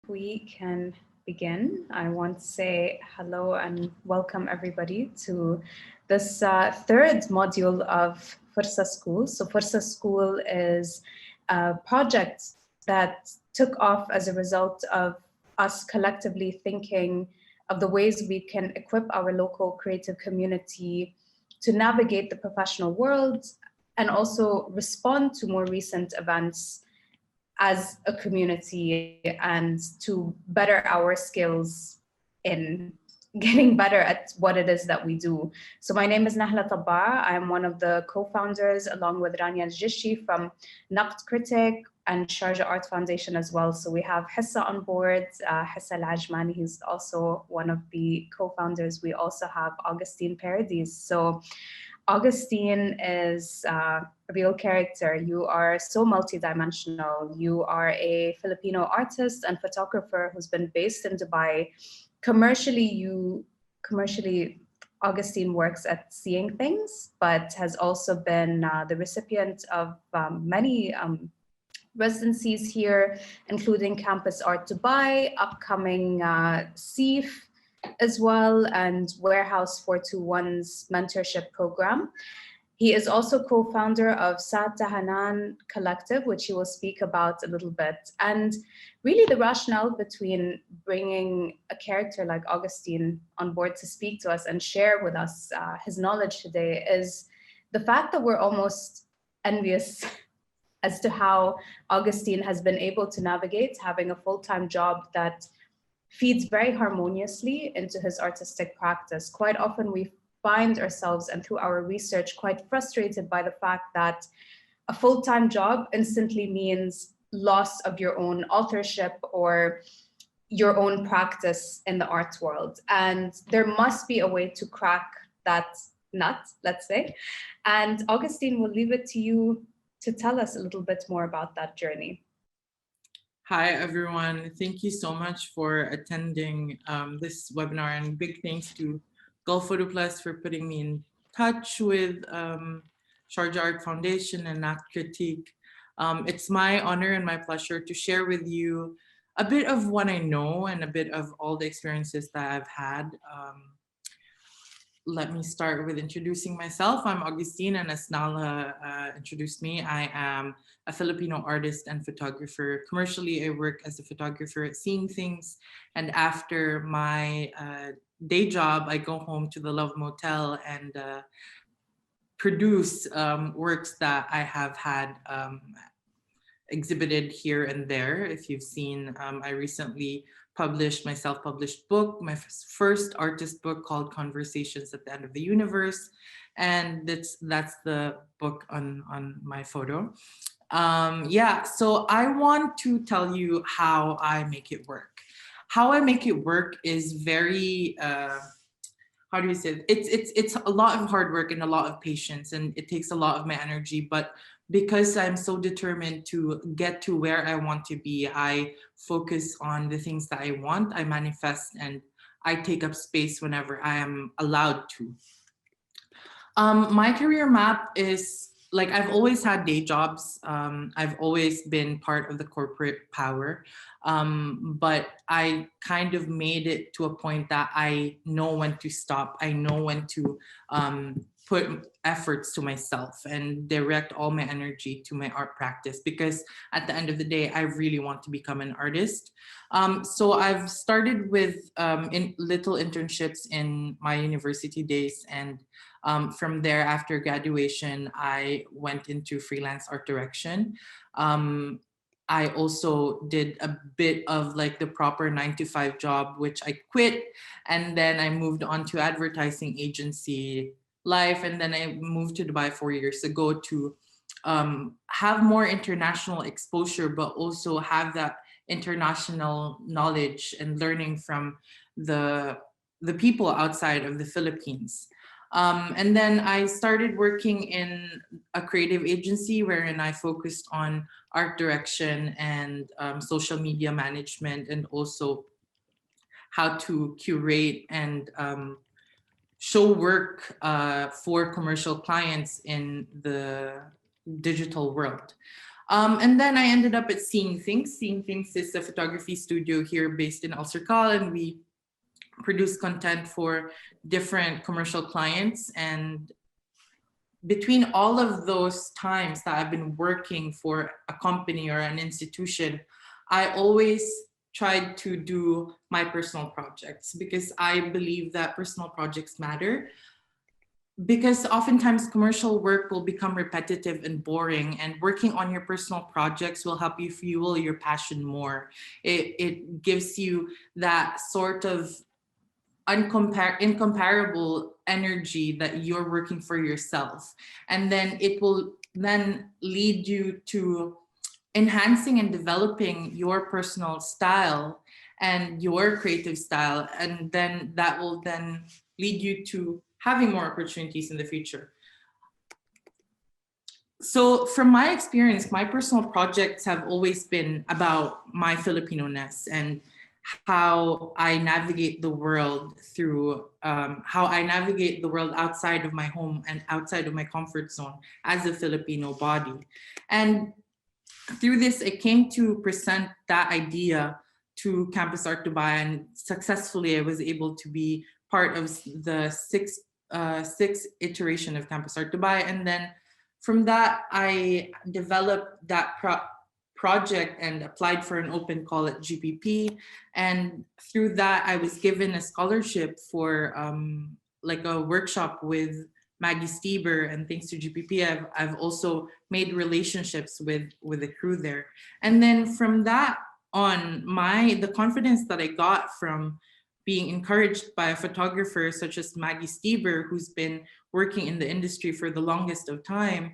we can begin. I want to say hello and welcome everybody to this third module of Forsa School. So Forsa School is a project that took off as a result of us collectively thinking of the ways we can equip our local creative community to navigate the professional world and also respond to more recent events as a community and to better our skills in getting better at what it is that we do. So my name is Nahla Tabba. I'm one of the co-founders along with Rania Jishi from Naqd and Sharjah Art Foundation as well. So we have Hissa on board, Hissa Al-Ajmani, who's also one of the co-founders. We also have Augustine Paredes. So Augustine is a real character. You are so multidimensional. You are a Filipino artist and photographer who's been based in Dubai. Commercially, Augustine works at Seeing Things, but has also been the recipient of many residencies here, including Campus Art Dubai, upcoming SEAF, as well, and Warehouse 421's mentorship program. He is also co-founder of Saad Tahanan Collective, which he will speak about a little bit. And really the rationale between bringing a character like Augustine on board to speak to us and share with us his knowledge today is the fact that we're almost envious as to how Augustine has been able to navigate having a full-time job that feeds very harmoniously into his artistic practice. Quite often we find ourselves, and through our research, quite frustrated by the fact that a full-time job instantly means loss of your own authorship or your own practice in the art world. And there must be a way to crack that nut, let's say. And Augustine, we'll leave it to you to tell us a little bit more about that journey. Hi, everyone. Thank you so much for attending this webinar, and big thanks to Gulf Photo Plus for putting me in touch with Sharjah Art Foundation and Naqd. It's my honor and my pleasure to share with you a bit of what I know and a bit of all the experiences that I've had. Let me start with introducing myself. I'm Augustine, and as Nahla introduced me, I am a Filipino artist and photographer. Commercially, I work as a photographer at Seeing Things, and after my day job, I go home to the Love Motel and produce works that I have had exhibited here and there. If you've seen, I recently published my self-published book, my first artist book called Conversations at the End of the Universe. And that's the book on my photo. Yeah, so I want to tell you how I make it work. How I make it work is very, how do you say it? It's a lot of hard work and a lot of patience, and it takes a lot of my energy, but because I'm so determined to get to where I want to be, I focus on the things that I want, I manifest, and I take up space whenever I am allowed to. My career map is, like, I've always had day jobs. I've always been part of the corporate power, but I kind of made it to a point that I know when to stop. I know when to put efforts to myself and direct all my energy to my art practice, because at the end of the day, I really want to become an artist. So I've started with little internships in my university days, and from there, after graduation, I went into freelance art direction. I also did a bit of like the proper 9-to-5 job, which I quit. And then I moved on to advertising agency life. And then I moved to Dubai 4 years ago to have more international exposure, but also have that international knowledge and learning from the people outside of the Philippines. And then I started working in a creative agency wherein I focused on art direction and social media management, and also how to curate and show work for commercial clients in the digital world. And then I ended up at Seeing Things. Seeing Things is a photography studio here based in Al Circal, and we produce content for different commercial clients. And between all of those times that I've been working for a company or an institution, I always tried to do my personal projects, because I believe that personal projects matter. Because oftentimes commercial work will become repetitive and boring, and working on your personal projects will help you fuel your passion more. It gives you that sort of incomparable energy that you're working for yourself. And then it will then lead you to enhancing and developing your personal style and your creative style. And then that will then lead you to having more opportunities in the future. So from my experience, my personal projects have always been about my Filipino-ness and how I navigate the world through, how I navigate the world outside of my home and outside of my comfort zone as a Filipino body. And through this, I came to present that idea to Campus Art Dubai, and successfully I was able to be part of the sixth iteration of Campus Art Dubai. And then from that, I developed that project and applied for an open call at GPP. And through that, I was given a scholarship for like a workshop with Maggie Stieber, and thanks to GPP, I've also made relationships with the crew there. And then from that on, the confidence that I got from being encouraged by a photographer such as Maggie Stieber, who's been working in the industry for the longest of time,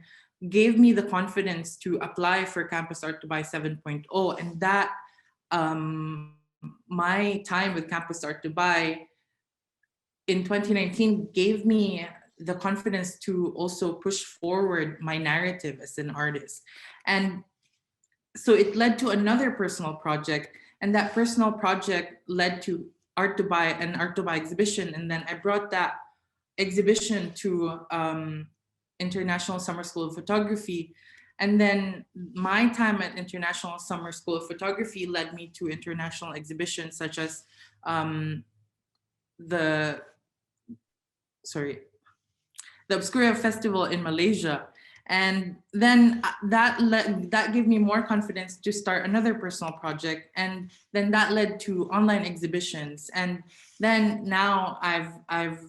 gave me the confidence to apply for Campus Art Dubai 7.0. And that, my time with Campus Art Dubai in 2019 gave me the confidence to also push forward my narrative as an artist. And so it led to another personal project, and that personal project led to Art Dubai, an Art Dubai exhibition. And then I brought that exhibition to International Summer School of Photography. And then my time at International Summer School of Photography led me to international exhibitions such as the Obscura Festival in Malaysia. And then that gave me more confidence to start another personal project. And then that led to online exhibitions. And then now I've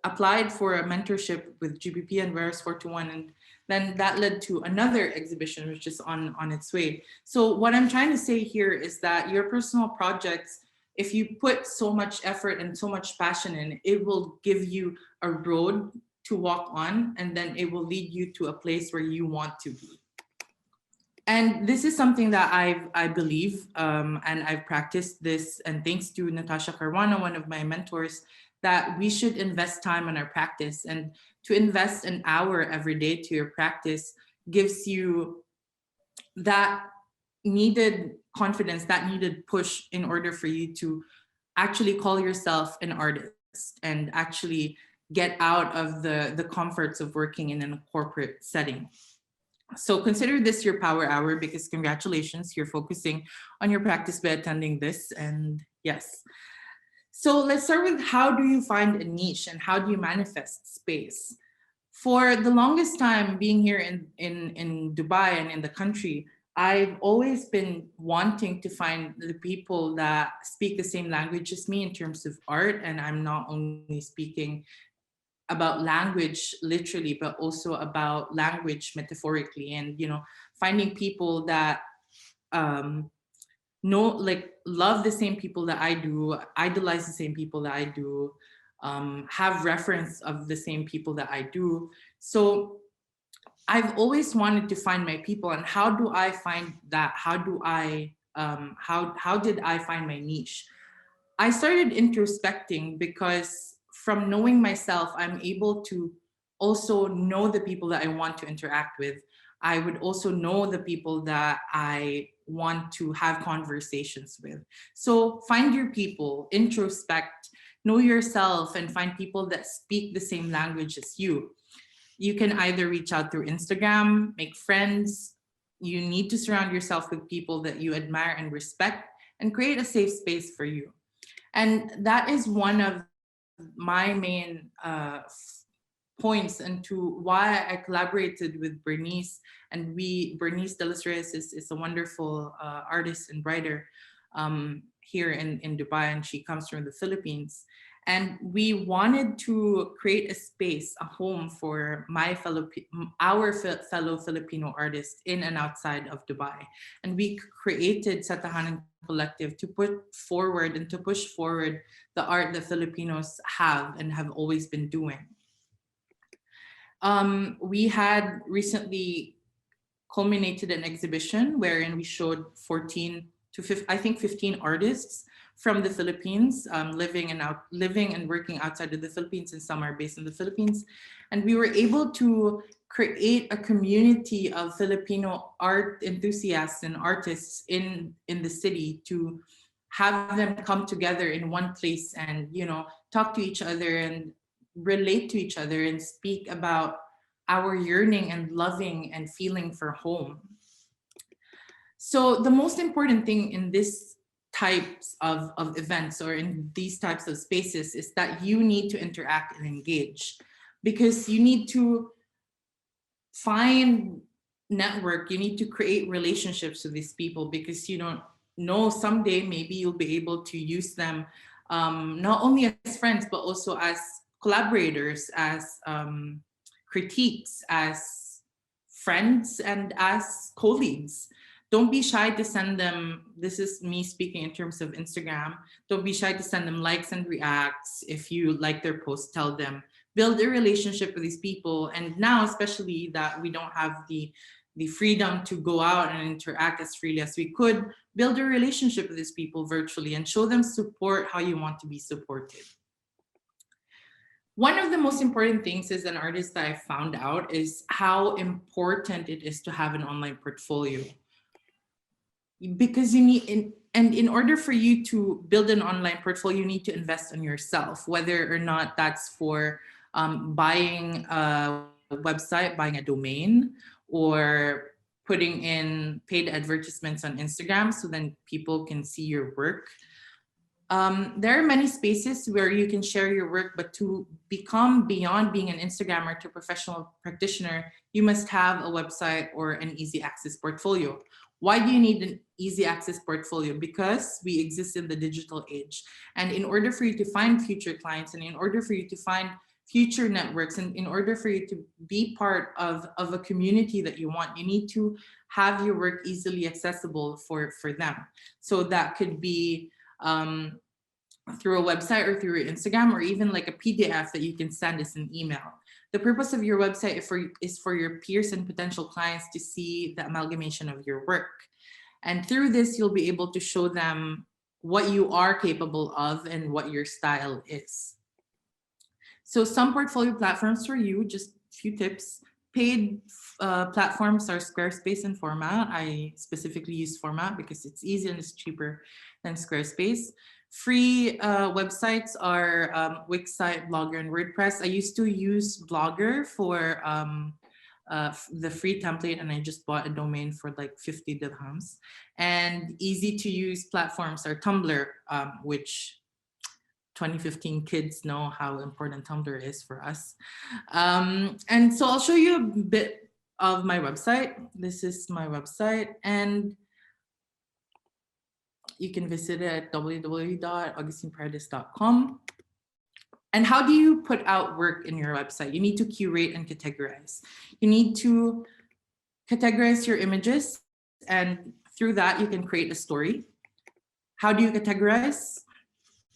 applied for a mentorship with GPP and Where's 421. And then that led to another exhibition, which is on its way. So what I'm trying to say here is that your personal projects, if you put so much effort and so much passion in, it will give you a road to walk on, and then it will lead you to a place where you want to be. And this is something that I believe, and I've practiced this, and thanks to Natasha Caruana, one of my mentors, that we should invest time in our practice. And to invest an hour every day to your practice gives you that needed confidence, that needed push in order for you to actually call yourself an artist and actually get out of the comforts of working in a corporate setting. So consider this your power hour, because congratulations, you're focusing on your practice by attending this. And yes. So let's start with, how do you find a niche and how do you manifest space? For the longest time being here in Dubai and in the country, I've always been wanting to find the people that speak the same language as me in terms of art. And I'm not only speaking about language literally, but also about language metaphorically. And, you know, finding people that love the same people that I do, idolize the same people that I do, have reference of the same people that I do. So I've always wanted to find my people. And how do I find that? How did I find my niche? I started introspecting, because from knowing myself, I'm able to also know the people that I want to interact with. I would also know the people that I want to have conversations with. So find your people, introspect, know yourself, and find people that speak the same language as you. You can either reach out through Instagram, make friends, you need to surround yourself with people that you admire and respect, and create a safe space for you. And that is one of my main points into why I collaborated with Bernice. And Bernice de los Reyes is a wonderful artist and writer here in Dubai, and she comes from the Philippines. And we wanted to create a space, a home for our fellow Filipino artists in and outside of Dubai. And we created Satahanan Collective to put forward and to push forward the art that Filipinos have and have always been doing. We had recently culminated an exhibition wherein we showed 14 to 15 artists from the Philippines, living and working outside of the Philippines, and some are based in the Philippines. And we were able to create a community of Filipino art enthusiasts and artists in the city, to have them come together in one place and, you know, talk to each other and relate to each other and speak about our yearning and loving and feeling for home. So the most important thing in this types of events or in these types of spaces is that you need to interact and engage, because you need to find network, you need to create relationships with these people, because you don't know, someday maybe you'll be able to use them not only as friends but also as collaborators, as critiques, as friends, and as colleagues. Don't be shy to send them, this is me speaking in terms of Instagram, don't be shy to send them likes and reacts. If you like their post, tell them. Build a relationship with these people. And now, especially that we don't have the freedom to go out and interact as freely as we could, build a relationship with these people virtually and show them support how you want to be supported. One of the most important things as an artist that I found out is how important it is to have an online portfolio. Because you need, and in order for you to build an online portfolio, you need to invest in yourself, whether or not that's for buying a website, buying a domain, or putting in paid advertisements on Instagram so then people can see your work. There are many spaces where you can share your work, but to become beyond being an Instagrammer to professional practitioner, you must have a website or an easy access portfolio. Why do you need an easy access portfolio? Because we exist in the digital age. And in order for you to find future clients, and in order for you to find future networks, and in order for you to be part of a community that you want, you need to have your work easily accessible for them. So that could be through a website or through Instagram, or even like a PDF that you can send as an email. The purpose of your website is for your peers and potential clients to see the amalgamation of your work. And through this, you'll be able to show them what you are capable of and what your style is. So some portfolio platforms for you, just a few tips. Paid platforms are Squarespace and Format. I specifically use Format because it's easy and it's cheaper than Squarespace. Free websites are Wixsite, Blogger, and WordPress. I used to use Blogger for the free template, and I just bought a domain for like 50 dirhams. And easy to use platforms are Tumblr, which 2015 kids know how important Tumblr is for us. And so I'll show you a bit of my website. This is my website, and you can visit it at www.augustineparedes.com. And how do you put out work in your website? You need to curate and categorize. You need to categorize your images, and through that you can create a story. How do you categorize?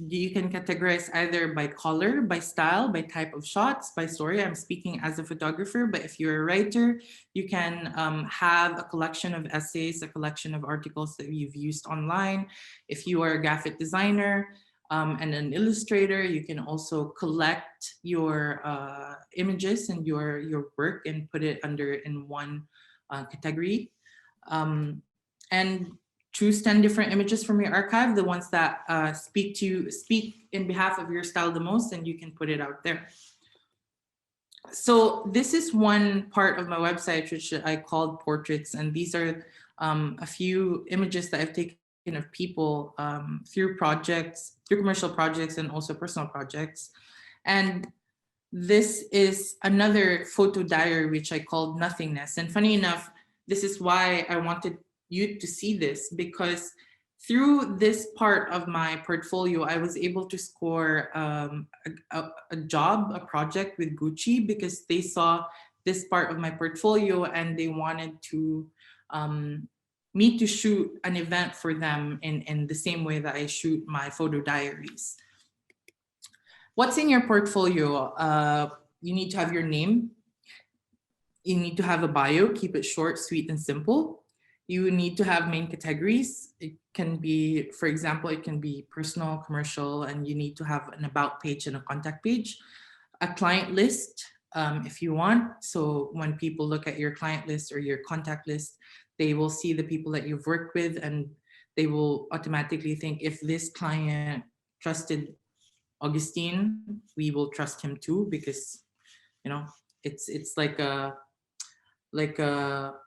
You can categorize either by color, by style, by type of shots, by story. I'm speaking as a photographer, but if you're a writer, you can have a collection of essays, a collection of articles that you've used online. If you are a graphic designer and an illustrator, you can also collect your images and your work and put it in one category. And choose 10 different images from your archive, the ones that speak in behalf of your style the most, and you can put it out there. So this is one part of my website, which I called portraits. And these are a few images that I've taken of people through projects, through commercial projects and also personal projects. And this is another photo diary, which I called Nothingness. And funny enough, this is why I wanted you to see this, because through this part of my portfolio, I was able to score a job, a project with Gucci, because they saw this part of my portfolio and they wanted to me to shoot an event for them in the same way that I shoot my photo diaries. What's in your portfolio? You need to have your name. You need to have a bio, keep it short, sweet, and simple. You need to have main categories. It can be, for example, it can be personal, commercial, and you need to have an about page and a contact page. A client list, if you want. So when people look at your client list or your contact list, they will see the people that you've worked with, and they will automatically think, if this client trusted Augustine, we will trust him too, because, you know, it's like a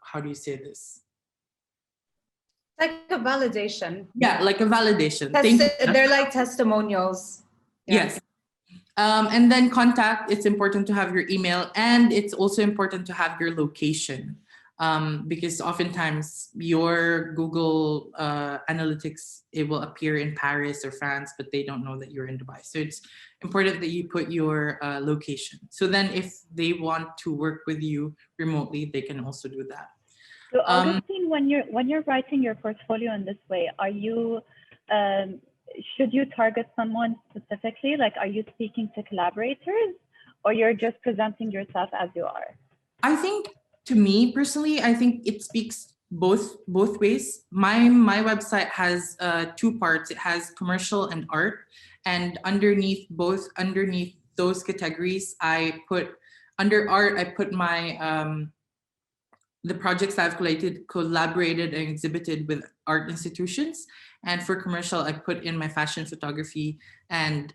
how do you say this? Like a validation. Yeah, like a validation. They're like testimonials. Yeah. Yes. And then contact, it's important to have your email, and it's also important to have your location. Because oftentimes your Google Analytics, it will appear in Paris or France, but they don't know that you're in Dubai. So it's important that you put your location. So then if they want to work with you remotely, they can also do that. So Augustine, when you're writing your portfolio in this way, are you, should you target someone specifically? Like, are you speaking to collaborators, or you're just presenting yourself as you are? I think, to me personally, I think it speaks both ways. My website has two parts. It has commercial and art, and underneath those categories, I put, under art, I put my the projects that I've collaborated and exhibited with art institutions. And for commercial, I put in my fashion photography and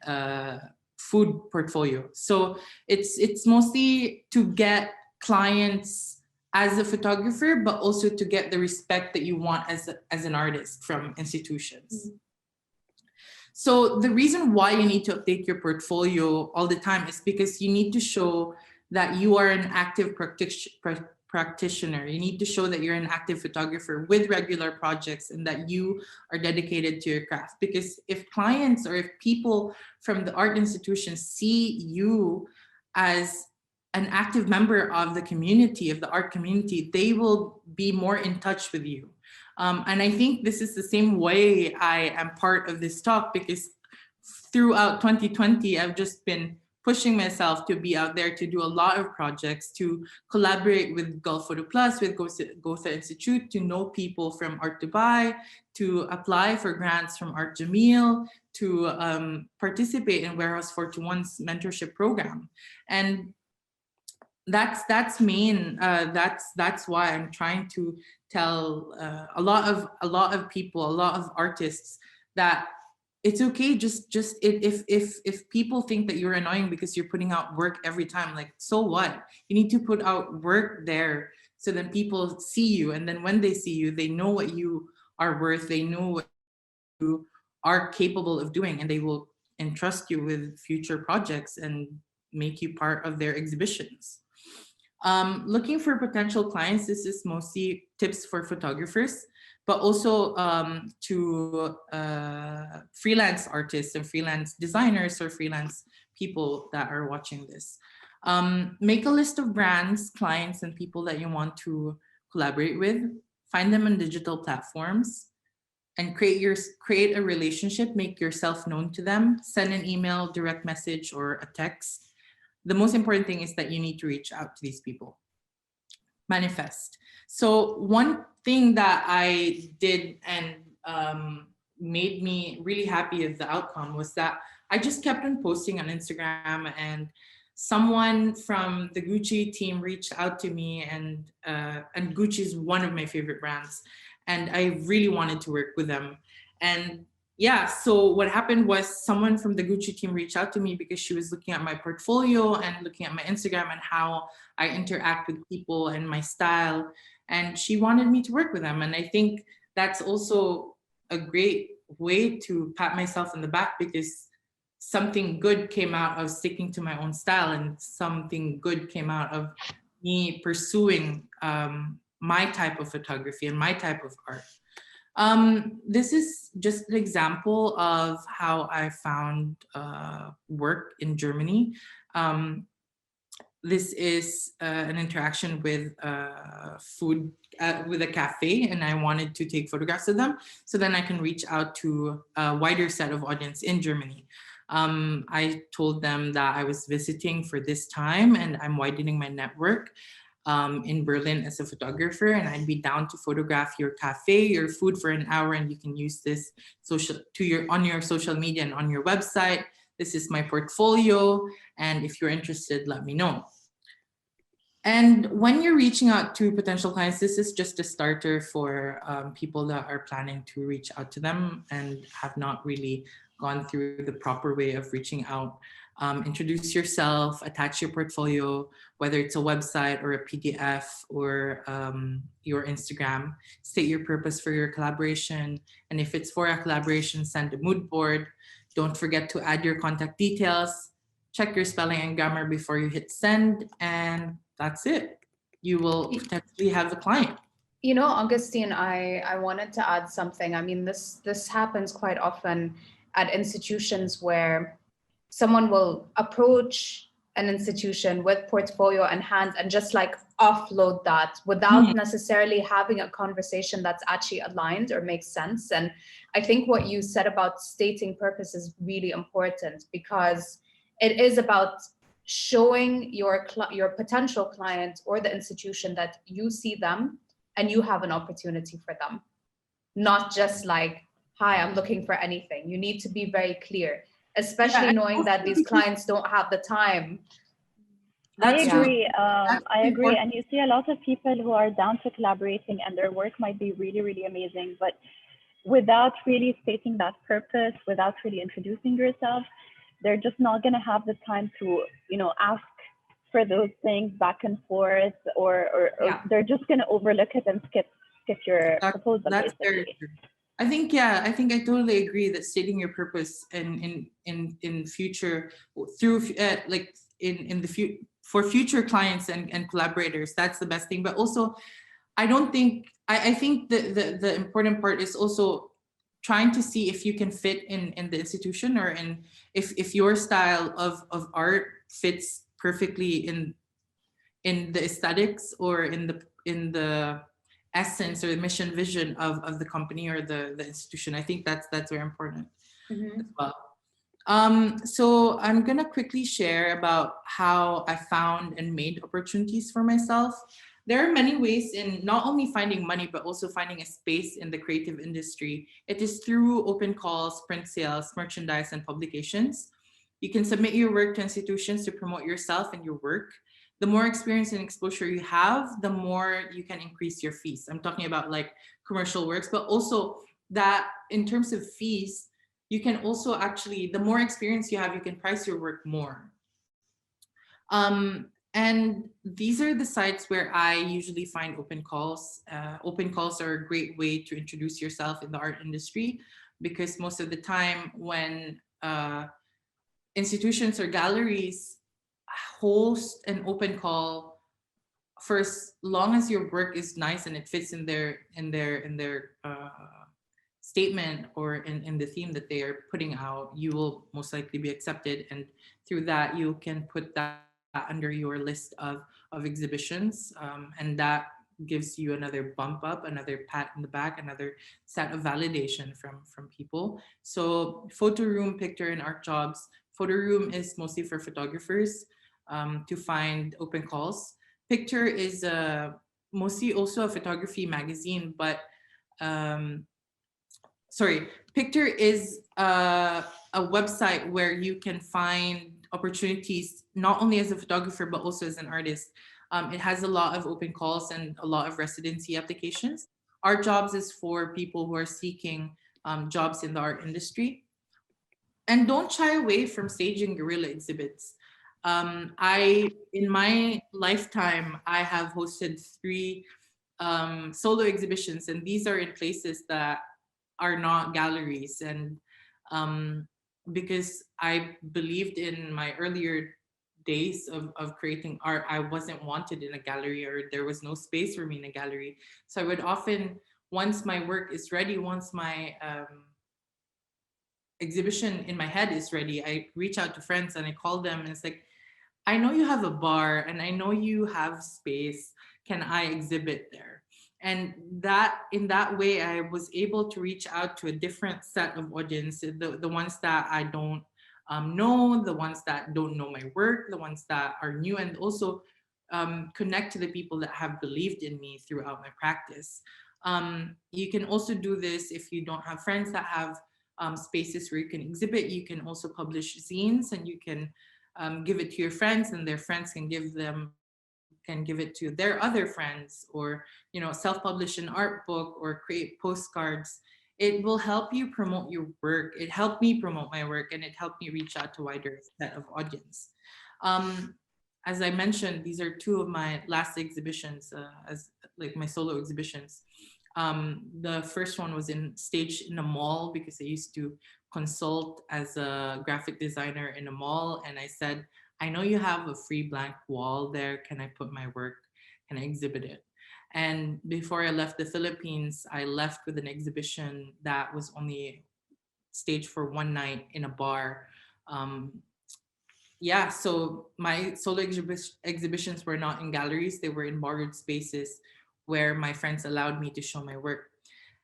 food portfolio. So it's mostly to get clients as a photographer, but also to get the respect that you want as an artist from institutions. So the reason why you need to update your portfolio all the time is because you need to show that you are an active practitioner. You need to show that you're an active photographer with regular projects and that you are dedicated to your craft. Because if clients or if people from the art institution see you as an active member of the community, of the art community, they will be more in touch with you. And I think this is the same way I am part of this talk, because throughout 2020, I've just been pushing myself to be out there, to do a lot of projects, to collaborate with Gulf Photo Plus, with Gotha Institute, to know people from Art Dubai, to apply for grants from Art Jamil, to participate in Warehouse 41's mentorship program. And that's why I'm trying to tell a lot of people, a lot of artists, that it's okay. Just if people think that you're annoying because you're putting out work every time, like, so what? You need to put out work there so then people see you, and then when they see you, they know what you are worth, they know what you are capable of doing, and they will entrust you with future projects and make you part of their exhibitions. Looking for potential clients, this is mostly tips for photographers, but also to freelance artists and freelance designers or freelance people that are watching this. Make a list of brands, clients, and people that you want to collaborate with. Find them on digital platforms and create a relationship. Make yourself known to them. Send an email, direct message, or a text. The most important thing is that you need to reach out to these people. Manifest. So one thing that I did and made me really happy with the outcome was that I just kept on posting on Instagram, and someone from the Gucci team reached out to me, and Gucci is one of my favorite brands, and I really wanted to work with them. And yeah, so what happened was someone from the Gucci team reached out to me because she was looking at my portfolio and looking at my Instagram and how I interact with people and my style. And she wanted me to work with them. And I think that's also a great way to pat myself on the back, because something good came out of sticking to my own style, and something good came out of me pursuing my type of photography and my type of art. This is just an example of how I found work in Germany. This is an interaction with food, with a cafe, and I wanted to take photographs of them so then I can reach out to a wider set of audience in Germany. I told them that I was visiting for this time and I'm widening my network in Berlin as a photographer, and I'd be down to photograph your cafe, your food for an hour, and you can use this on your social media and on your website. This is my portfolio, and if you're interested, let me know. And when you're reaching out to potential clients, this is just a starter for people that are planning to reach out to them and have not really gone through the proper way of reaching out. Introduce yourself, attach your portfolio, whether it's a website or a PDF or your Instagram. State your purpose for your collaboration. And if it's for a collaboration, send a mood board. Don't forget to add your contact details. Check your spelling and grammar before you hit send. And that's it. You will potentially have a client. You know, Augustine, I wanted to add something. I mean, this happens quite often at institutions where someone will approach an institution with portfolio in hand and just like offload that without necessarily having a conversation that's actually aligned or makes sense. And I think what you said about stating purpose is really important, because it is about showing your potential client or the institution that you see them and you have an opportunity for them. Not just like, hi, I'm looking for anything. You need to be very clear, especially knowing that these clients don't have the time. I agree. I agree. And you see a lot of people who are down to collaborating and their work might be really, really amazing, but without really stating that purpose, without really introducing yourself, they're just not going to have the time to, you know, ask for those things back and forth, or they're just going to overlook it and skip your proposal. That's very true. I think I totally agree that stating your purpose in future through like in the future for future clients and collaborators, that's the best thing. But also, I think the important part is also trying to see if you can fit in the institution, or if your style of art fits perfectly in the aesthetics or in the essence or the mission vision of the company or the institution. I think that's very important as well. So I'm gonna quickly share about how I found and made opportunities for myself. There are many ways in not only finding money, but also finding a space in the creative industry. It is through open calls, print sales, merchandise, and publications. You can submit your work to institutions to promote yourself and your work. The more experience and exposure you have, the more you can increase your fees. I'm talking about like commercial works, but also that in terms of fees, you can also actually, the more experience you have, you can price your work more. And these are the sites where I usually find open calls. Open calls are a great way to introduce yourself in the art industry, because most of the time when institutions or galleries host an open call, for as long as your work is nice and it fits in their statement or in the theme that they are putting out, you will most likely be accepted, and through that you can put that under your list of exhibitions, and that gives you another bump up, another pat in the back, another set of validation from people. So photo room, picture, and art jobs. Photo room is mostly for photographers to find open calls. Picture is mostly also a photography magazine, but Picture is a website where you can find opportunities not only as a photographer but also as an artist. It has a lot of open calls and a lot of residency applications. Art jobs is for people who are seeking jobs in the art industry. And don't shy away from staging guerrilla exhibits. In my lifetime, I have hosted 3 solo exhibitions, and these are in places that are not galleries. And because I believed in my earlier days of creating art, I wasn't wanted in a gallery, or there was no space for me in a gallery. So I would often, once my work is ready, once my exhibition in my head is ready, I reach out to friends and I call them, and it's like, I know you have a bar and I know you have space. Can I exhibit there? And that, in that way, I was able to reach out to a different set of audience, the ones that I don't know, the ones that don't know my work, the ones that are new, and also connect to the people that have believed in me throughout my practice. You can also do this if you don't have friends that have spaces where you can exhibit. You can also publish zines, and you can give it to your friends, and their friends can give it to their other friends, or self-publish an art book or create postcards. It will help you promote your work. It helped me promote my work, and it helped me reach out to a wider set of audience. As I mentioned, these are 2 of my last exhibitions, as like my solo exhibitions. The first one was staged in a mall, because I used to consult as a graphic designer in a mall. And I said, I know you have a free blank wall there. Can I put my work? Can I exhibit it? And before I left the Philippines, I left with an exhibition that was only staged for 1 night in a bar. So my solo exhibitions were not in galleries. They were in borrowed spaces where my friends allowed me to show my work.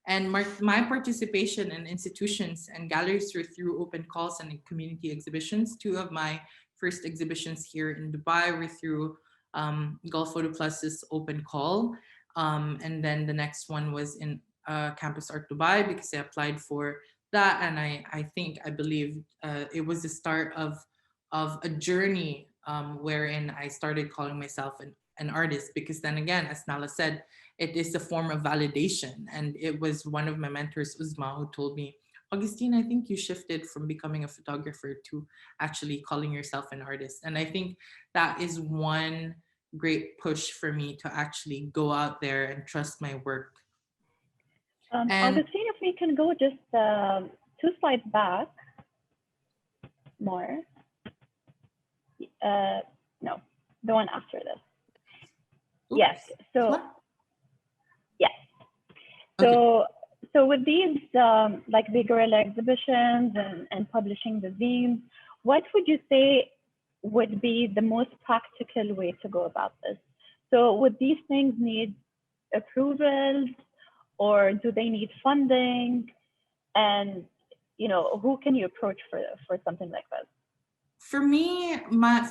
And my participation in institutions and galleries were through open calls and community exhibitions. 2 of my first exhibitions here in Dubai were through Gulf Photo Plus's open call. And then the next one was in Campus Art Dubai, because I applied for that. And I believe it was the start of a journey wherein I started calling myself an artist, because then again, as Nahla said, it is a form of validation. And it was one of my mentors, Uzma, who told me, Augustine, I think you shifted from becoming a photographer to actually calling yourself an artist. And I think that is one great push for me to actually go out there and trust my work. Augustine, if we can go just 2 slides back more. No, the one after this. Oops. Yes. So, what? yes. So, so with these like the guerrilla exhibitions and publishing the zines, what would you say would be the most practical way to go about this? So would these things need approvals, or do they need funding? And who can you approach for something like this? For me,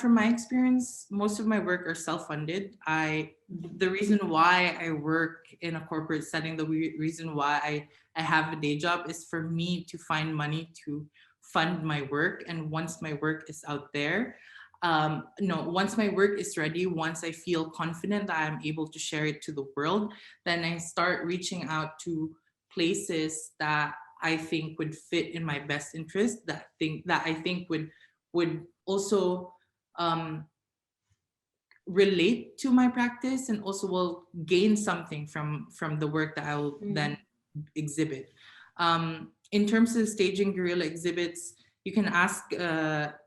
from my experience, most of my work are self-funded. The reason why I work in a corporate setting, the reason why I have a day job, is for me to find money to fund my work. And once my work is out there, once my work is ready, once I feel confident that I'm able to share it to the world, then I start reaching out to places that I think would fit in my best interest, that I think would also relate to my practice, and also will gain something from the work that I will then exhibit. In terms of staging guerrilla exhibits, you can ask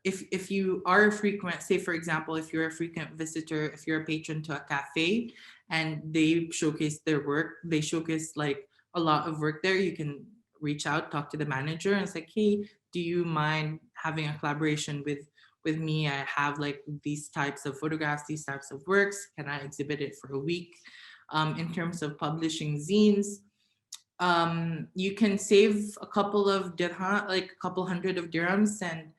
if you are a frequent, say for example, if you're a frequent visitor, if you're a patron to a cafe and they showcase their work, they showcase like a lot of work there, you can reach out, talk to the manager, and it's like, hey, do you mind having a collaboration with me? I have like these types of photographs, these types of works. Can I exhibit it for a week? In terms of publishing zines, you can save a couple of dirham, like a couple hundred of dirhams, and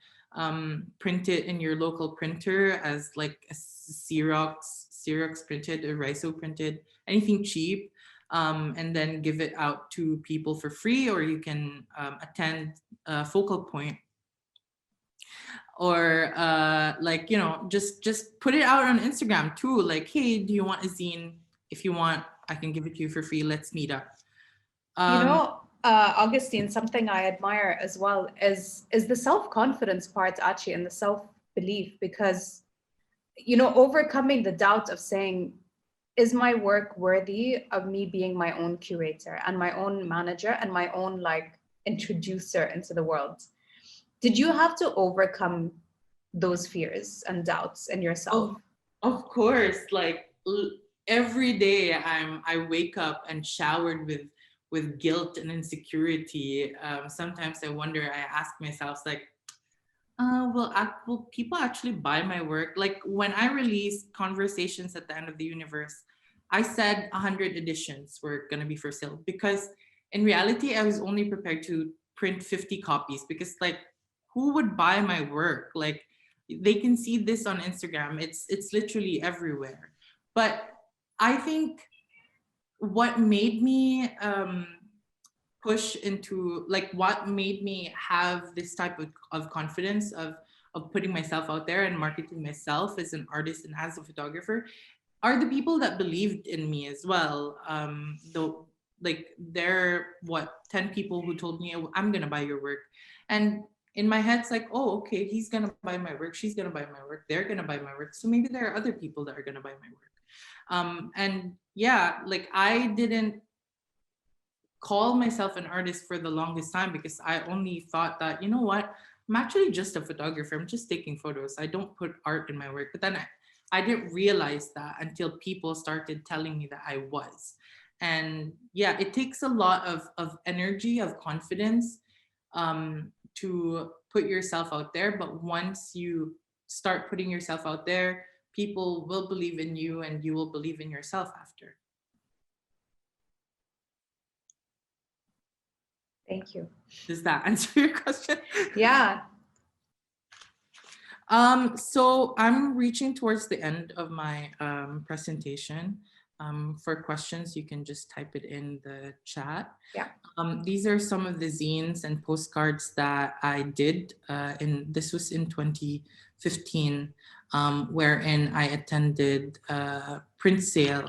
print it in your local printer as like a Xerox printed or Riso printed, anything cheap. And then give it out to people for free, or you can attend a focal point, or just put it out on Instagram too, like, hey, do you want a zine? If you want, I can give it to you for free, let's meet up. Augustine, something I admire as well is the self-confidence part, actually, and the self-belief, because, you know, overcoming the doubt of saying, is my work worthy of me being my own curator and my own manager and my own like introducer into the world? Did you have to overcome those fears and doubts in yourself? Of course, like every day I wake up and showered with guilt and insecurity. Sometimes I wonder, I ask myself like, will people actually buy my work? Like when I released Conversations at the End of the Universe, I said 100 editions were going to be for sale, because in reality, I was only prepared to print 50 copies, because like, who would buy my work? Like they can see this on Instagram. It's literally everywhere. But I think what made me push into, like what made me have this type of confidence of putting myself out there and marketing myself as an artist and as a photographer are the people that believed in me as well. Though, like there are 10 people who told me, I'm gonna buy your work. And in my head, it's like, oh, okay, he's gonna buy my work, she's gonna buy my work, they're gonna buy my work. So maybe there are other people that are gonna buy my work. And yeah, like I didn't call myself an artist for the longest time, because I only thought that, you know what, I'm actually just a photographer. I'm just taking photos. I don't put art in my work. But then I didn't realize that until people started telling me that I was. And yeah, it takes a lot of energy, of confidence to put yourself out there. But once you start putting yourself out there, people will believe in you and you will believe in yourself after. Thank you. Does that answer your question? Yeah. So I'm reaching towards the end of my presentation. For questions, you can just type it in the chat. Yeah. These are some of the zines and postcards that I did. This was in 2015, wherein I attended a print sale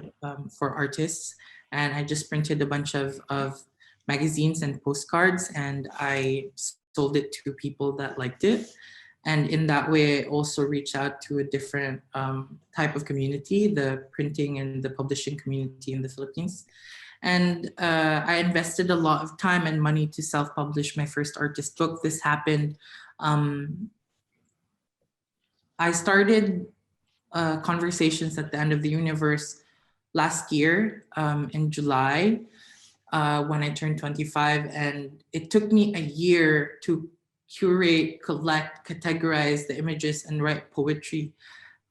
for artists, and I just printed a bunch of magazines and postcards, and I sold it to people that liked it. And in that way, I also reach out to a different type of community, the printing and the publishing community in the Philippines. And I invested a lot of time and money to self-publish my first artist book. This happened. I started Conversations at the End of the Universe last year in July when I turned 25. And it took me a year to curate, collect, categorize the images, and write poetry.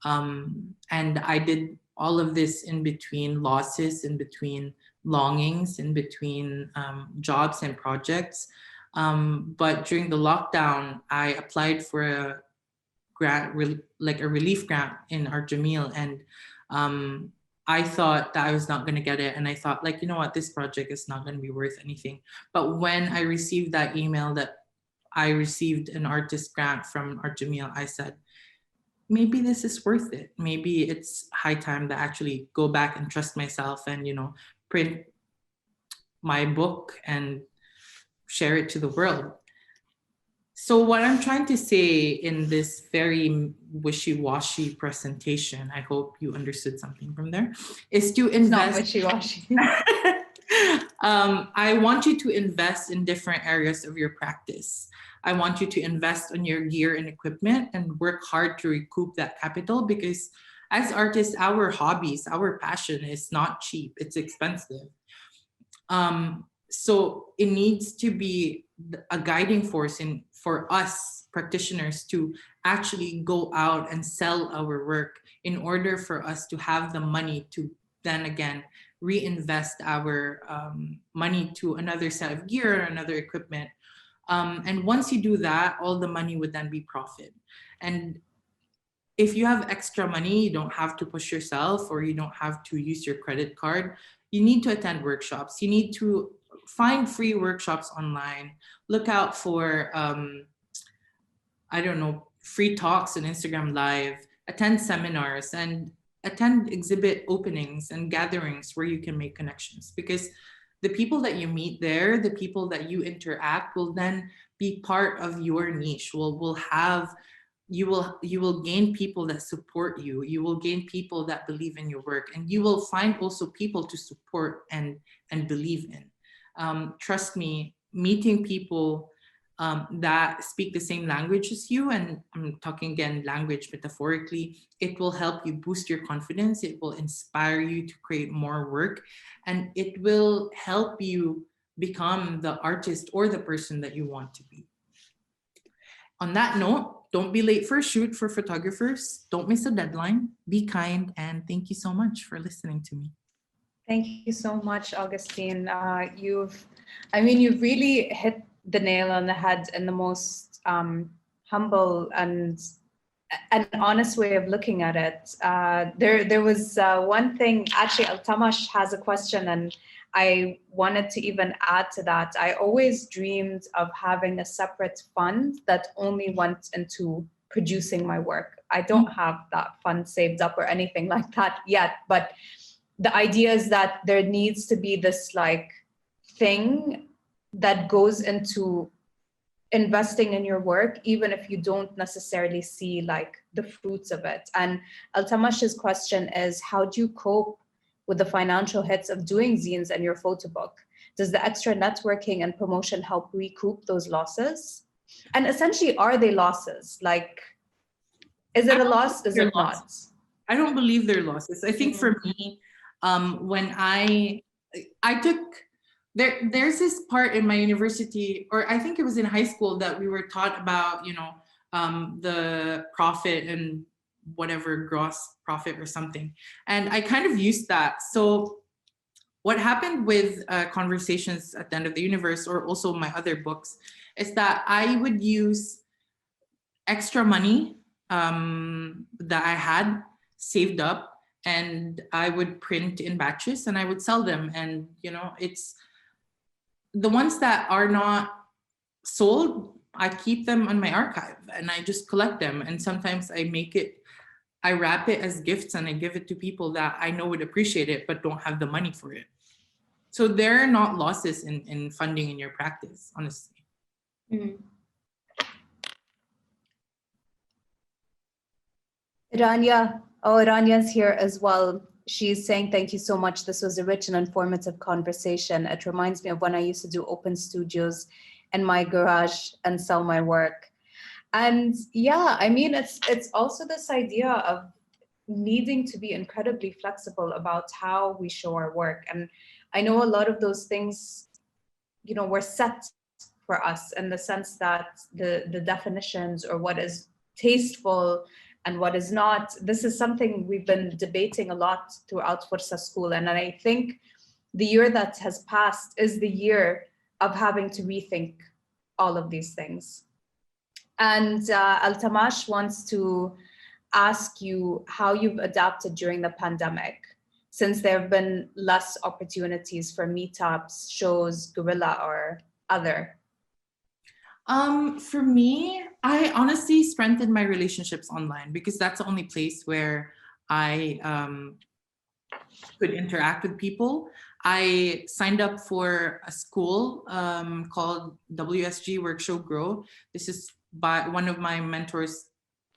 And I did all of this in between losses, in between longings, in between jobs and projects. But during the lockdown, I applied for a grant, like a relief grant in Art Jamil, and I thought that I was not going to get it. And I thought, like, you know what, this project is not going to be worth anything. But when I received that email that I received an artist grant from Art Jamil, I said, maybe this is worth it. Maybe it's high time to actually go back and trust myself and, you know, print my book and share it to the world. So what I'm trying to say in this very wishy-washy presentation, I hope you understood something from there, is to invest. Not wishy-washy. I want you to invest in different areas of your practice. I want you to invest on your gear and equipment and work hard to recoup that capital, because as artists, our hobbies, our passion is not cheap, it's expensive. So it needs to be a guiding force for us practitioners to actually go out and sell our work in order for us to have the money to then again reinvest our money to another set of gear, another equipment. And once you do that, all the money would then be profit. And if you have extra money, you don't have to push yourself, or you don't have to use your credit card. You need to attend workshops. You need to find free workshops online. Look out for, I don't know, free talks on Instagram Live. Attend seminars and attend exhibit openings and gatherings where you can make connections. Because the people that you meet there, the people that you interact will then be part of your niche. You will gain people that support you. You will gain people that believe in your work, and you will find also people to support and believe in. Trust me, meeting people that speak the same language as you, and I'm talking again language metaphorically, it will help you boost your confidence. It will inspire you to create more work, and it will help you become the artist or the person that you want to be. On that note, don't be late for a shoot for photographers. Don't miss a deadline. Be kind, and thank you so much for listening to me. Thank you so much, Augustine. You've really hit the nail on the head in the most humble and an honest way of looking at it. There was one thing, actually, Altamash has a question, and I wanted to even add to that. I always dreamed of having a separate fund that only went into producing my work. I don't have that fund saved up or anything like that yet, but the idea is that there needs to be this like thing that goes into investing in your work, even if you don't necessarily see like the fruits of it. And Altamash's question is, how do you cope with the financial hits of doing zines and your photo book? Does the extra networking and promotion help recoup those losses? And essentially, are they losses? Like, is it a loss? Is it not? I don't believe they're losses. I think for me, when I took, there's this part in my university, or I think it was in high school, that we were taught about, the profit and whatever gross profit or something. And I kind of used that. So what happened with Conversations at the End of the Universe, or also my other books, is that I would use extra money that I had saved up, and I would print in batches and I would sell them. And, it's the ones that are not sold, I keep them on my archive and I just collect them. And sometimes I wrap it as gifts and I give it to people that I know would appreciate it, but don't have the money for it. So there are not losses in funding in your practice, honestly. Mm. Rania's here as well. She's saying, thank you so much. This was a rich and informative conversation. It reminds me of when I used to do open studios in my garage and sell my work. And yeah, it's also this idea of needing to be incredibly flexible about how we show our work. And I know a lot of those things, were set for us in the sense that the definitions, or what is tasteful and what is not, this is something we've been debating a lot throughout Forsa School. And I think the year that has passed is the year of having to rethink all of these things. And Altamash wants to ask you how you've adapted during the pandemic, since there have been less opportunities for meetups, shows, guerrilla, or other. For me, I honestly strengthened my relationships online, because that's the only place where I could interact with people. I signed up for a school called WSG, Work Show Grow. This is by one of my mentors,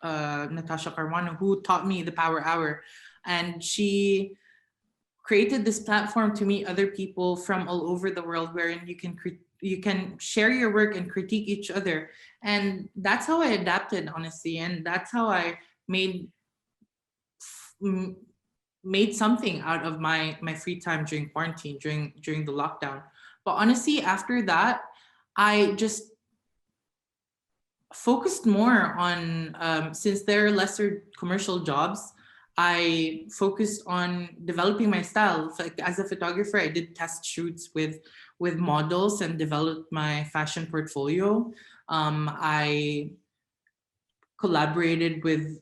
Natasha Caruana, who taught me the Power Hour. And she created this platform to meet other people from all over the world, wherein you can share your work and critique each other. And that's how I adapted, honestly. And that's how I made something out of my free time during quarantine, during the lockdown. But honestly, after that, I just focused more on, since there are lesser commercial jobs, I focused on developing my style. Like, as a photographer, I did test shoots with models and developed my fashion portfolio. I collaborated with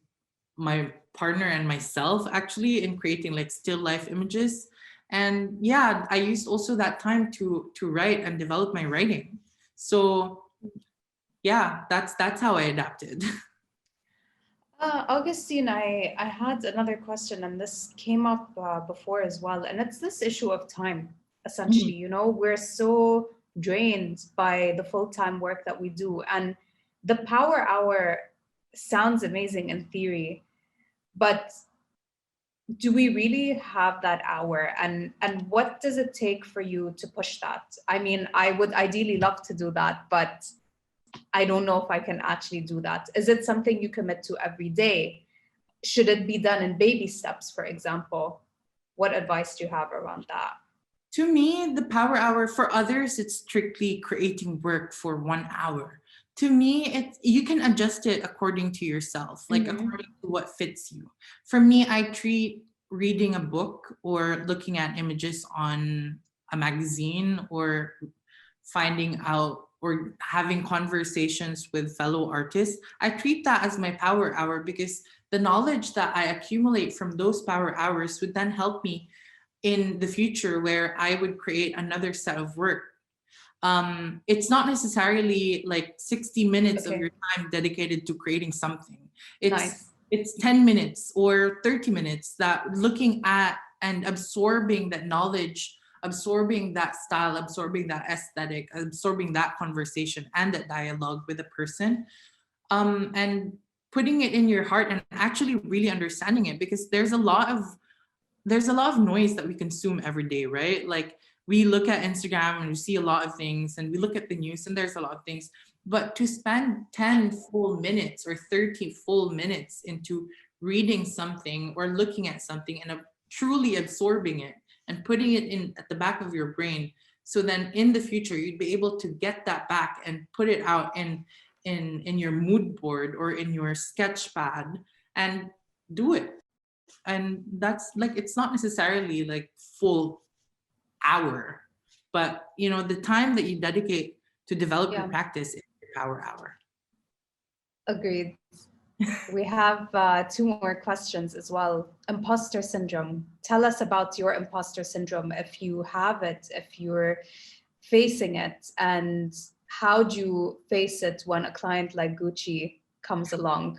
my partner and myself, actually, in creating like still life images. And yeah, I used also that time to write and develop my writing. So yeah, that's how I adapted. Augustine, I had another question, and this came up before as well, and it's this issue of time essentially. You know, we're so drained by the full-time work that we do, and the power hour sounds amazing in theory, but do we really have that hour? And what does it take for you to push that? I mean, I would ideally love to do that, but I don't know if I can actually do that. Is it something you commit to every day? Should it be done in baby steps, for example? What advice do you have around that? To me, the power hour, for others, it's strictly creating work for 1 hour. To me, you can adjust it according to yourself, like according to what fits you. For me, I treat reading a book or looking at images on a magazine or finding out or having conversations with fellow artists, I treat that as my power hour, because the knowledge that I accumulate from those power hours would then help me in the future where I would create another set of work. It's not necessarily like 60 minutes of your time dedicated to creating something. It's 10 minutes or 30 minutes that looking at and absorbing that knowledge, absorbing that style, absorbing that aesthetic, absorbing that conversation and that dialogue with a person, and putting it in your heart and actually really understanding it, because there's a lot of noise that we consume every day, right? Like we look at Instagram and we see a lot of things, and we look at the news and there's a lot of things, but to spend 10 full minutes or 30 full minutes into reading something or looking at something and truly absorbing it and putting it in at the back of your brain, so then in the future you'd be able to get that back and put it out in your mood board or in your sketch pad and do it. And that's like, it's not necessarily like full hour, but you know, the time that you dedicate to develop your practice is your power hour. Agreed. We have 2 more questions as well. Imposter syndrome. Tell us about your imposter syndrome, if you have it, if you're facing it, and how do you face it when a client like Gucci comes along?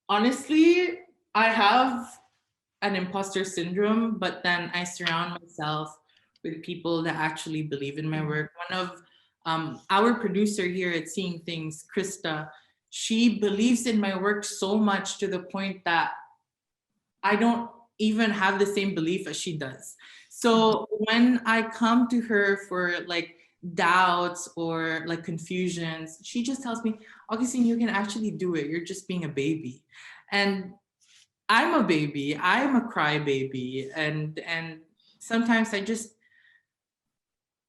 Honestly, I have an imposter syndrome, but then I surround myself with people that actually believe in my work. One of our producer here at Seeing Things, Krista, she believes in my work so much to the point that I don't even have the same belief as she does. So when I come to her for like doubts or like confusions, she just tells me, Augustine, you can actually do it. You're just being a baby. And I'm a baby. I'm a crybaby. And sometimes I just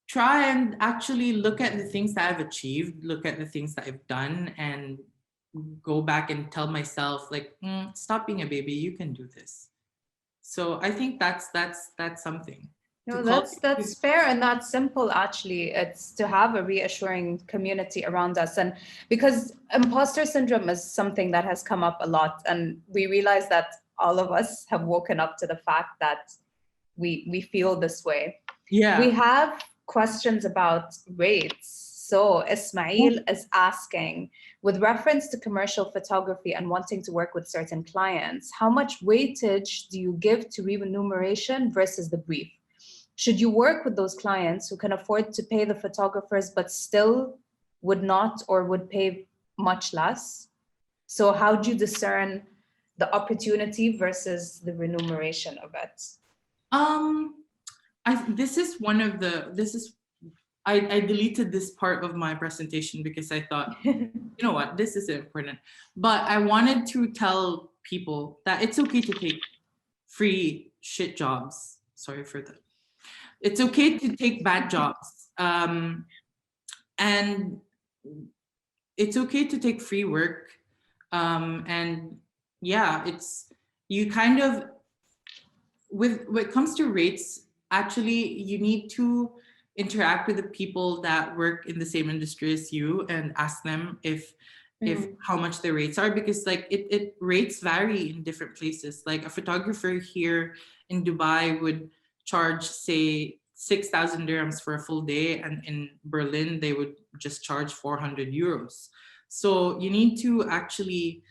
try and actually look at the things that I've achieved, look at the things that I've done, and go back and tell myself like, stop being a baby, you can do this. So I think that's something. No, that's fair, and that's simple actually. It's to have a reassuring community around us, and because imposter syndrome is something that has come up a lot, and we realize that all of us have woken up to the fact that we feel this way. Yeah. We have questions about rates. So Ismail is asking, with reference to commercial photography and wanting to work with certain clients, how much weightage do you give to remuneration versus the brief? Should you work with those clients who can afford to pay the photographers but still would not or would pay much less? So how do you discern the opportunity versus the remuneration of it? I deleted this part of my presentation because I thought, you know what, this is important. But I wanted to tell people that it's okay to take free shit jobs. Sorry for that. It's okay to take bad jobs. And it's okay to take free work. And yeah, you kind of, when it comes to rates, actually, you need to interact with the people that work in the same industry as you and ask them if how much the rates are, because like it rates vary in different places. Like a photographer here in Dubai would charge, say, 6,000 dirhams for a full day, and in Berlin they would just charge 400 euros. So you need to actually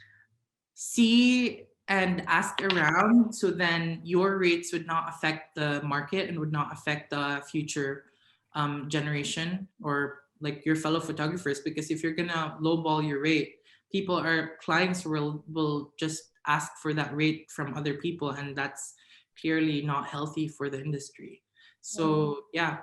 see and ask around, so then your rates would not affect the market and would not affect the future generation or like your fellow photographers. Because if you're gonna lowball your rate, clients will just ask for that rate from other people, and that's clearly not healthy for the industry. So yeah.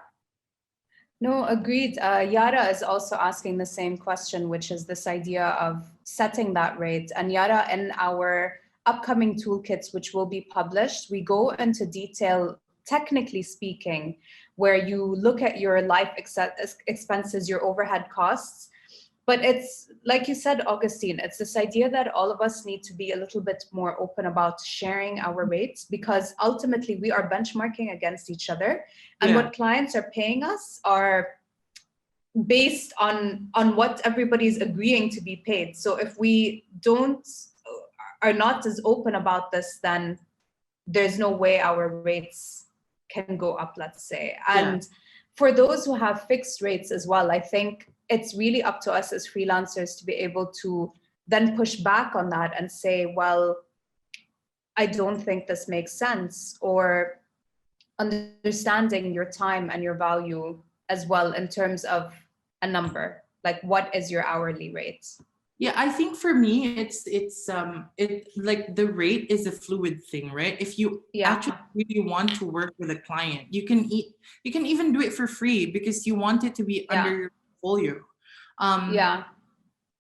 No, agreed. Yara is also asking the same question, which is this idea of setting that rate. And Yara, in our upcoming toolkits, which will be published, we go into detail, technically speaking, where you look at your life expenses, your overhead costs. But it's, like you said, Augustine, it's this idea that all of us need to be a little bit more open about sharing our rates, because ultimately we are benchmarking against each other. And what clients are paying us are based on what everybody's agreeing to be paid. So if we are not as open about this, then there's no way our rates can go up, let's say. And for those who have fixed rates as well, I think it's really up to us as freelancers to be able to then push back on that and say, well, I don't think this makes sense, or understanding your time and your value as well in terms of a number, like what is your hourly rate? Yeah, I think for me, it's like the rate is a fluid thing, right? If you actually really want to work with a client, you can even do it for free because you want it to be under your portfolio.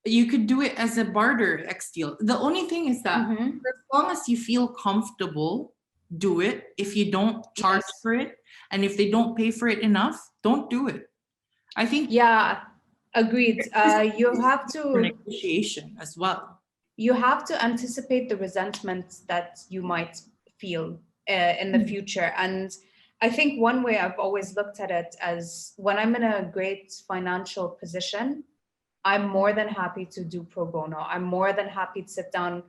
You could do it as a barter X deal. The only thing is that as long as you feel comfortable, do it. If you don't charge for it, and if they don't pay for it enough, don't do it. I think agreed. You have to negotiation as well. You have to anticipate the resentment that you might feel in the future. And I think one way I've always looked at it as, when I'm in a great financial position, I'm more than happy to do pro bono. I'm more than happy to sit down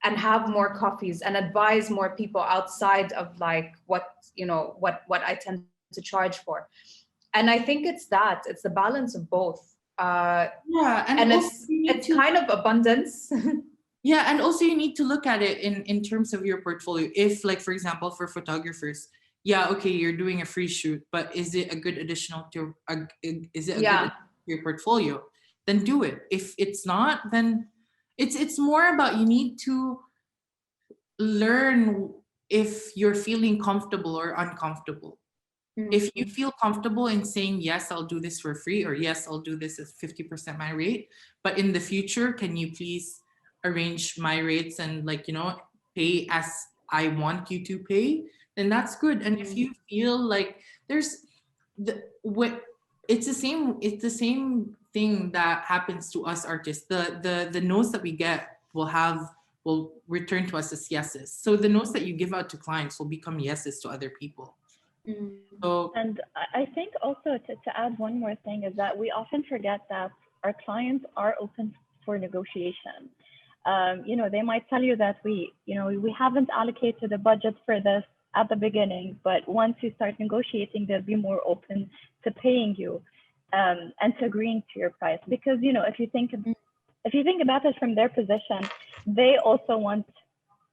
and have more coffees and advise more people outside of like what I tend to charge for. And I think it's the balance of both. And it's kind of abundance. Yeah, and also you need to look at it in terms of your portfolio. If, like, for example, for photographers, okay, you're doing a free shoot, but is it a good additional to your portfolio? Then do it. If it's not, then it's more about, you need to learn if you're feeling comfortable or uncomfortable. If you feel comfortable in saying, yes, I'll do this for free, or yes, I'll do this at 50% my rate, but in the future, can you please arrange my rates and pay as I want you to pay, then that's good. And if you feel like it's the same thing that happens to us artists. The notes that we get will return to us as yeses. So the notes that you give out to clients will become yeses to other people. So, and I think also to add one more thing is that we often forget that our clients are open for negotiation. They might tell you that we haven't allocated a budget for this at the beginning, but once you start negotiating, they'll be more open to paying you and to agreeing to your price. Because if you think about it from their position, they also want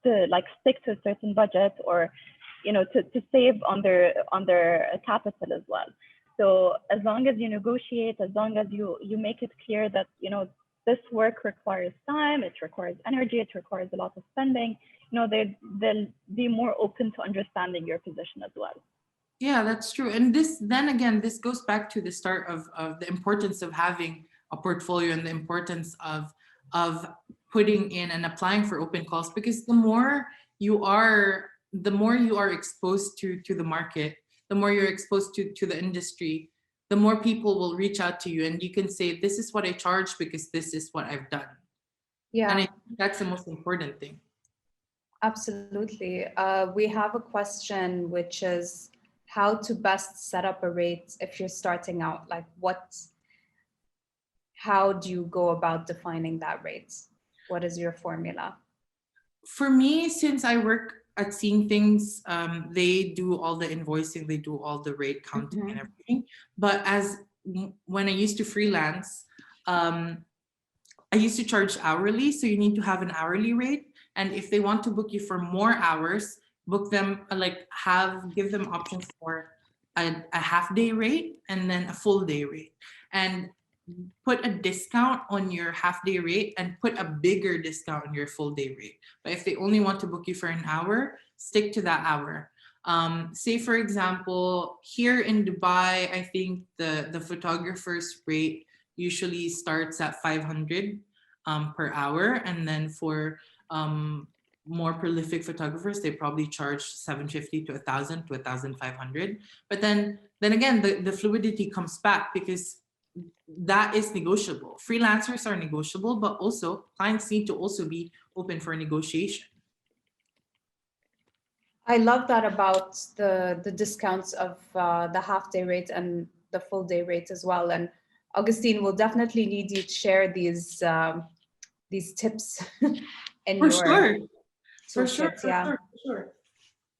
to stick to a certain budget, or to save on their capital as well. So as long as you negotiate, as long as you make it clear that this work requires time, it requires energy, it requires a lot of spending, they'll be more open to understanding your position as well. Yeah, that's true. And this goes back to the start of the importance of having a portfolio and the importance of putting in and applying for open calls, because the more you are exposed to the market, the more you're exposed to the industry, the more people will reach out to you, and you can say, this is what I charge because this is what I've done. Yeah. And I think that's the most important thing. Absolutely. We have a question, which is how to best set up a rate if you're starting out. Like how do you go about defining that rate? What is your formula? For me, since I work at Seeing Things, they do all the invoicing, they do all the rate counting and everything. But when I used to freelance, I used to charge hourly, so you need to have an hourly rate. And if they want to book you for more hours, book them, give them options for a half-day rate and then a full-day rate. And put a discount on your half-day rate and put a bigger discount on your full-day rate. But if they only want to book you for an hour, stick to that hour. Say, for example, here in Dubai, I think the photographer's rate usually starts at 500 per hour. And then for more prolific photographers, they probably charge 750 to 1,000 to 1,500. But then again, the fluidity comes back because that is negotiable. Freelancers are negotiable, but also clients need to also be open for negotiation. I love that about the discounts of the half-day rate and the full-day rate as well. And Augustine, will definitely need you to share these tips in For your sure. For toolkit, sure.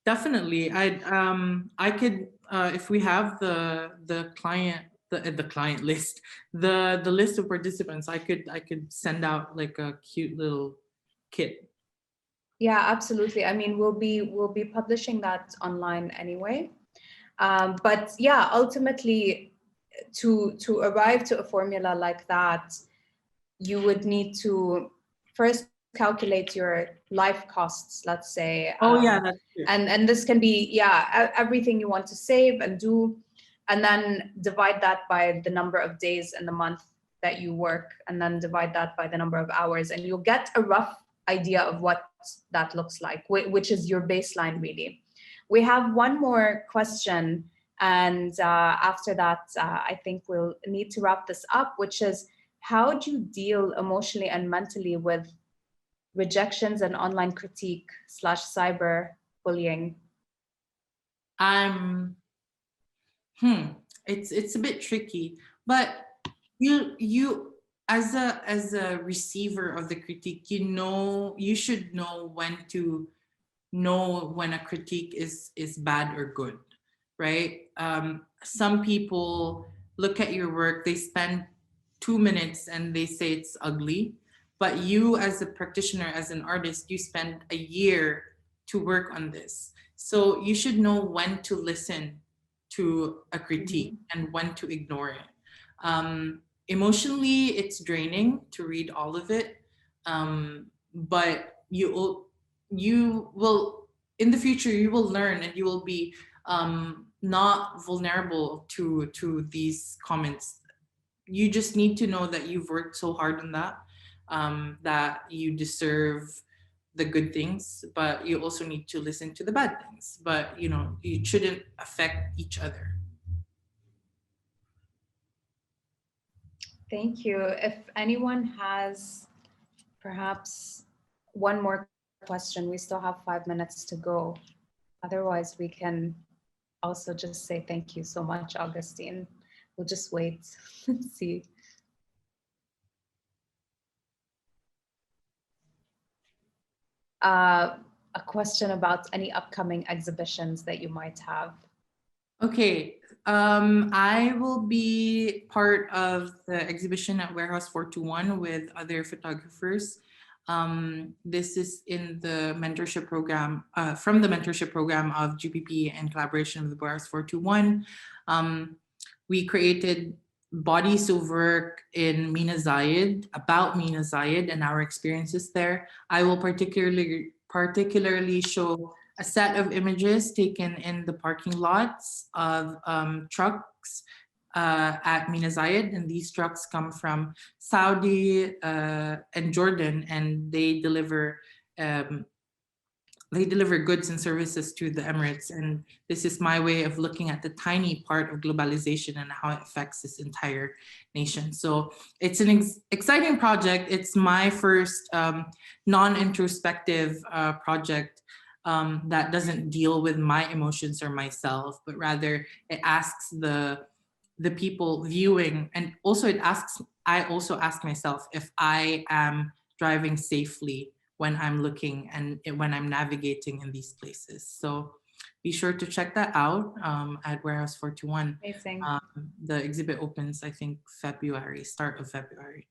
Definitely. I could if we have the client list, the list of participants, I could send out like a cute little kit. Yeah, absolutely. I mean, we'll be publishing that online anyway. But yeah, ultimately, to arrive to a formula like that, you would need to first calculate your life costs, let's say. Oh yeah, that's true. And this can be everything you want to save and do, and then divide that by the number of days in the month that you work, and then divide that by the number of hours, and you'll get a rough idea of what that looks like, which is your baseline really. We have one more question, and after that, I think we'll need to wrap this up, which is, how do you deal emotionally and mentally with rejections and online critique / cyber bullying? It's a bit tricky, but you as a receiver of the critique, you should know when a critique is bad or good, right? Some people look at your work, they spend 2 minutes and they say it's ugly, but you as a practitioner, as an artist, you spend a year to work on this. So you should know when to listen to a critique and when to ignore it. Emotionally, it's draining to read all of it, but you will in the future you will learn, and you will be not vulnerable to these comments. You just need to know that you've worked so hard on that, that you deserve the good things, but you also need to listen to the bad things. But you shouldn't affect each other. Thank you. If anyone has perhaps one more question, we still have 5 minutes to go. Otherwise, we can also just say thank you so much, Augustine. We'll just wait. Let's see. A question about any upcoming exhibitions that you might have. Okay, I will be part of the exhibition at Warehouse 421 with other photographers. This is in the mentorship program, from the mentorship program of GPP in collaboration with Warehouse 421. We created bodies of work in Mina Zayed, about Mina Zayed and our experiences there. I will particularly show a set of images taken in the parking lots of trucks at Mina Zayed, and these trucks come from Saudi and Jordan, and they deliver goods and services to the Emirates. And this is my way of looking at the tiny part of globalization and how it affects this entire nation. So it's an exciting project. It's my first non-introspective project that doesn't deal with my emotions or myself, but rather it asks the people viewing, and also I also ask myself if I am driving safely when I'm looking and when I'm navigating in these places. So be sure to check that out at Warehouse 421. Amazing. The exhibit opens, I think, start of February.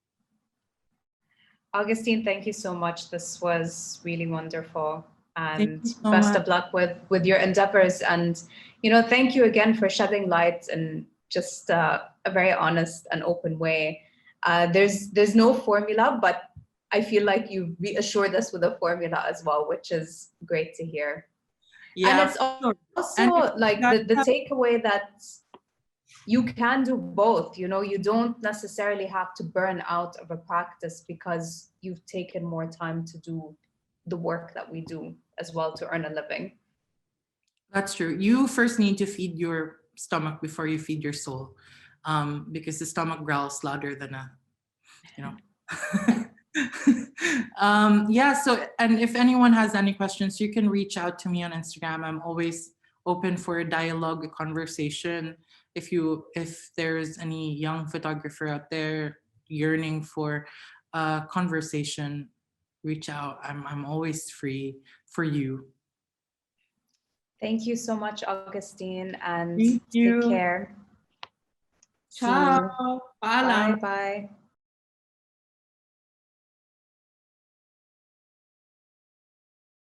Augustine, thank you so much. This was really wonderful. And so best much. of luck with your endeavors. And, thank you again for shedding light in just a very honest and open way. There's no formula, but I feel like you reassured us with a formula as well, which is great to hear. Yeah, and it's also like the takeaway that you can do both. You don't necessarily have to burn out of a practice because you've taken more time to do the work that we do as well to earn a living. That's true. You first need to feed your stomach before you feed your soul, because the stomach growls louder than yeah. So, and if anyone has any questions, you can reach out to me on Instagram. I'm always open for a dialogue, a conversation. If there's any young photographer out there yearning for a conversation, reach out. I'm always free for you. Thank you so much, Augustine, and Thank you. take care. Ciao. Bye bye.